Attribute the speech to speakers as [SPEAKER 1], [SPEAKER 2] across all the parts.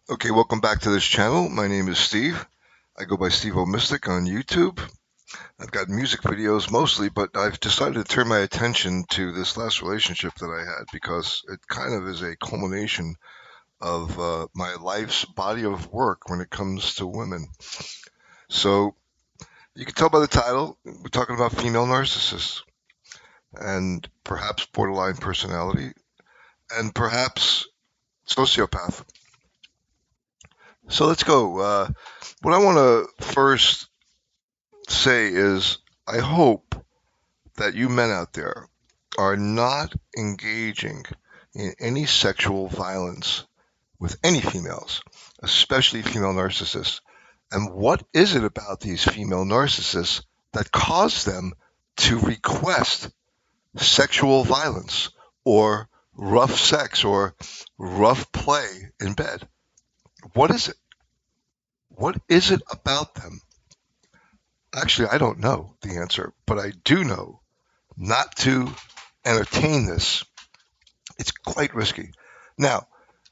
[SPEAKER 1] Okay, welcome back to this channel. My name is Steve. I go by Steve O Mystic on YouTube. I've got music videos mostly, but I've decided to turn my attention to this last relationship that I had because it kind of is a culmination of my life's body of work when it comes to women. So you can tell by the title, we're talking about female narcissists and perhaps borderline personality and perhaps sociopath. So let's go. What I want to first say is I hope that you men out there are not engaging in any sexual violence with any females, especially female narcissists. And what is it about these female narcissists that cause them to request sexual violence or rough sex or rough play in bed? What is it? What is it about them? Actually, I don't know the answer, but I do know not to entertain this. It's quite risky. Now,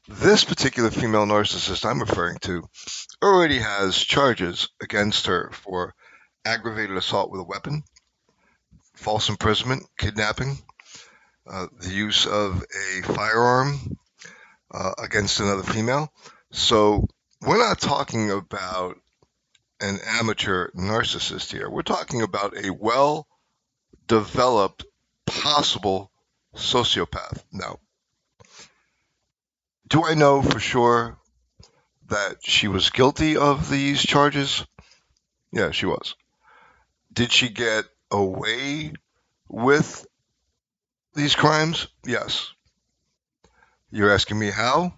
[SPEAKER 1] this particular female narcissist I'm referring to already has charges against her for aggravated assault with a weapon, false imprisonment, kidnapping, the use of a firearm against another female. So we're not talking about an amateur narcissist here. We're talking about a well developed possible sociopath. Now, do I know for sure that she was guilty of these charges? Yeah, she was. Did she get away with these crimes? Yes. You're asking me how?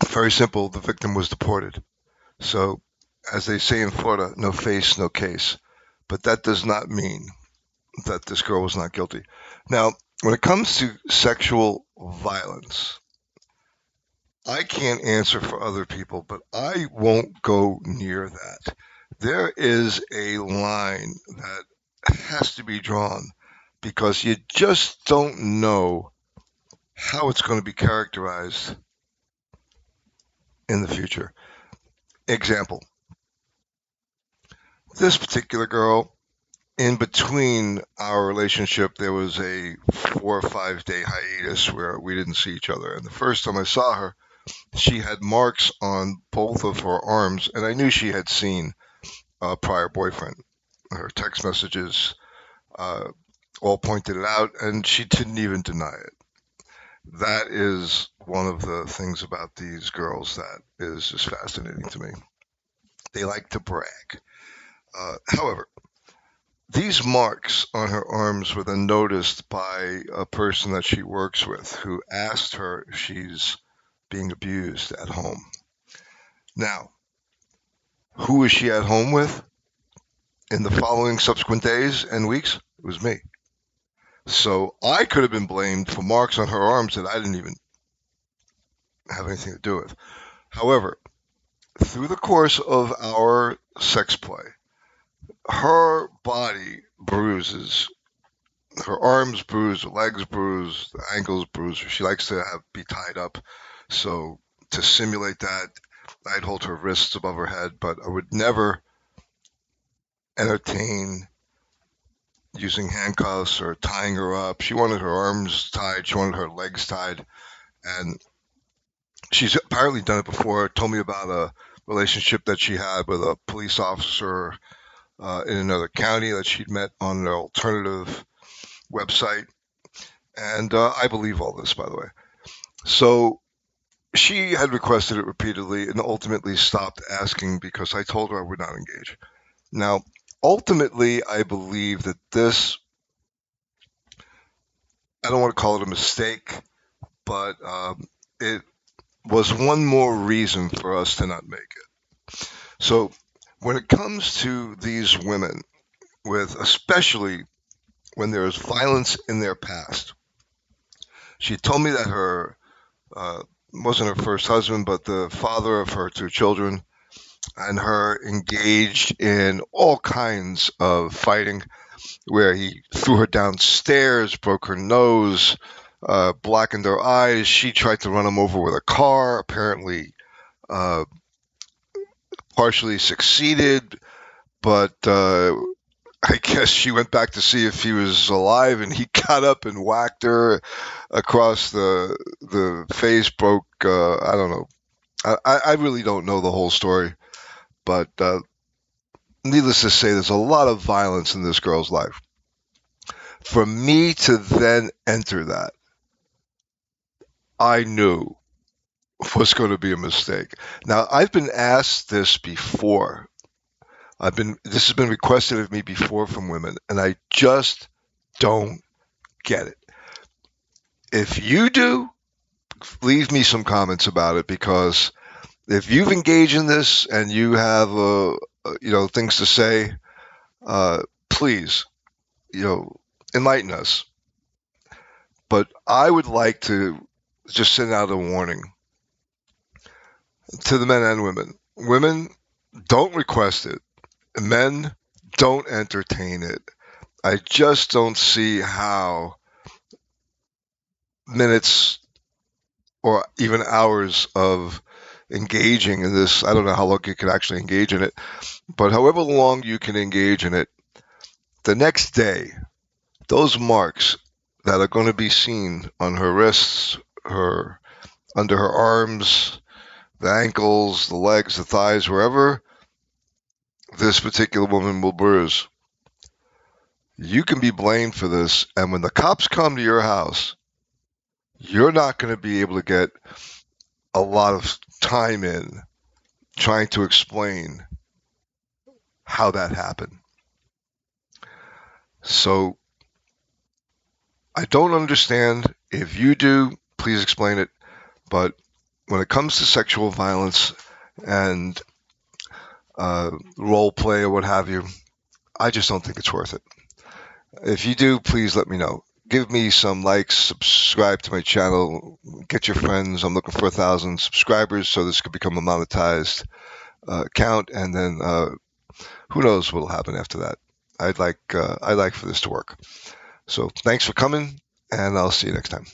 [SPEAKER 1] Very simple. The victim was deported. So, as they say in Florida, no face, no case. But that does not mean that this girl was not guilty. Now, when it comes to sexual violence, I can't answer for other people, but I won't go near that. There is a line that has to be drawn because you just don't know how it's going to be characterized in the future. Example, this particular girl, in between our relationship, there was a 4 or 5 day hiatus where we didn't see each other. And the first time I saw her, she had marks on both of her arms, and I knew she had seen a prior boyfriend. Her text messages uh, all pointed it out, and she didn't even deny it. That is one of the things about these girls that is just fascinating to me. They like to brag. However, these marks on her arms were then noticed by a person that she works with who asked her if she's being abused at home. Now, who is she at home with in the following subsequent days and weeks? It was me. So I could have been blamed for marks on her arms that I didn't even have anything to do with. However, through the course of our sex play, her body bruises, her arms bruise, her legs bruise, the ankles bruise. She likes to be tied up. So to simulate that, I'd hold her wrists above her head, but I would never entertain using handcuffs or tying her up. She wanted her arms tied. She wanted her legs tied. And she's apparently done it before. Told me about a relationship that she had with a police officer in another county that she'd met on an alternative website. And I believe all this, by the way. So she had requested it repeatedly and ultimately stopped asking because I told her I would not engage. Now, ultimately, I believe that this, I don't want to call it a mistake, but it was one more reason for us to not make it. So when it comes to these women, with especially when there is violence in their past, she told me that her wasn't her first husband, but the father of her two children, and her engaged in all kinds of fighting, where he threw her downstairs, broke her nose, blackened her eyes. She tried to run him over with a car. Apparently, uh, partially succeeded, but I guess she went back to see if he was alive, and he got up and whacked her across the face. Broke. I don't know. I really don't know the whole story, but needless to say, there's a lot of violence in this girl's life. For me to then enter that, I knew was going to be a mistake. Now, I've been asked this before. This has been requested of me before from women, and I just don't get it. If you do, leave me some comments about it, because if you've engaged in this and you have things to say, please, enlighten us. But I would like to just send out a warning to the men and women. Women, don't request it. Men, don't entertain it. I just don't see how minutes or even hours of engaging in this, I don't know how long you can actually engage in it, but however long you can engage in it, the next day, those marks that are going to be seen on her wrists, under her arms, the ankles, the legs, the thighs, wherever this particular woman will bruise, you can be blamed for this. And when the cops come to your house, you're not going to be able to get a lot of time in trying to explain how that happened. So I don't understand. If you do, please explain it. But when it comes to sexual violence and role play or what have you, I just don't think it's worth it. If you do, please let me know. Give me some likes, subscribe to my channel, get your friends. I'm looking for 1,000 subscribers so this could become a monetized account, and then who knows what will happen after that. I'd like for this to work. So thanks for coming, and I'll see you next time.